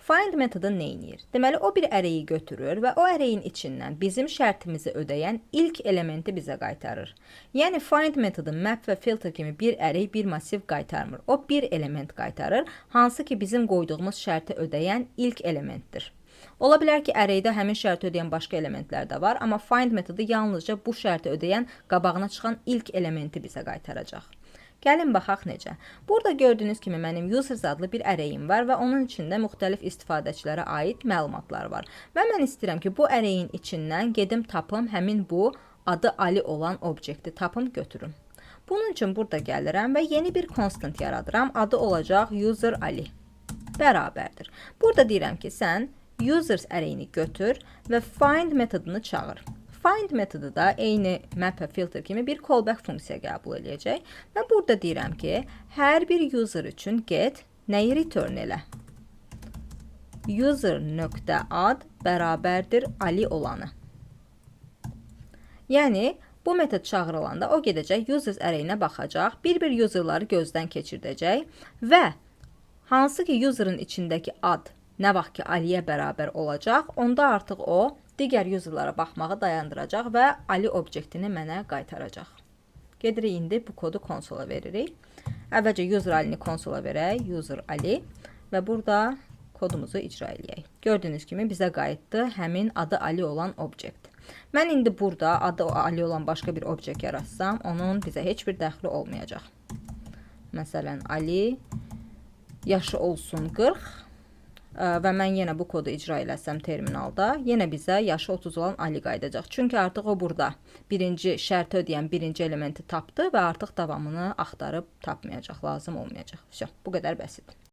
Find metodu nə edir? Deməli, o bir ərəyi götürür və o ərəyin içindən bizim şərtimizi ödəyən ilk elementi bizə qaytarır. Yəni, find metodu map və filter kimi bir ərəy, bir massiv qaytarmır. O bir element qaytarır, hansı ki bizim qoyduğumuz şərti ödəyən ilk elementdir. Ola bilər ki, ərəydə həmin şərti ödəyən başqa elementlər də var, amma find metodu yalnızca bu şərti ödəyən qabağına çıxan ilk elementi bizə qaytaracaq. Gəlin baxaq necə. Burada gördüyünüz kimi mənim users adlı bir ərəyim var və onun içində müxtəlif istifadəçilərə aid məlumatlar var. Və mən istəyirəm ki, bu əрэyin içindən gedim tapım həmin bu adı Ali olan obyekti tapım götürüm. Bunun üçün burada gəlirəm və yeni bir constant yaradıram. Adı olacaq user Ali. Bərabərdir. Burada deyirəm ki, sən users ərəyini götür və find metodunu çağır. Find metodu da eyni map və filter kimi bir callback funksiya qəbul edəcək və burada deyirəm ki, hər bir user üçün get nəyi return elə? User.ad bərabərdir Ali olanı. Yəni, bu metod çağırılanda o gedəcək users ərəyinə baxacaq, bir-bir userları gözdən keçirdəcək və hansı ki userın içindəki ad nə vaxt ki Aliyə bərabər olacaq, onda artıq o digər userlara baxmağı dayandıracaq və Ali obyektini mənə qaytaracaq. Gedirik indi bu kodu konsola veririk. Əvvəlcə user Alini konsola verək, user Ali və burada kodumuzu icra eləyək. Gördüyünüz kimi bizə qayıtdı həmin adı Ali olan obyekt. Mən indi burada adı Ali olan başqa bir obyekt yaratsam, onun bizə heç bir dəxli olmayacaq. Məsələn, Ali yaşı olsun 40 və mən yenə bu kodu icra eləsəm terminalda, yenə bizə yaşı 30 olan Ali qayıdacaq. Çünki artıq o burada birinci şərti ödəyən birinci elementi tapdı və artıq davamını axtarıb tapmayacaq, lazım olmayacaq. Bu qədər bəsit.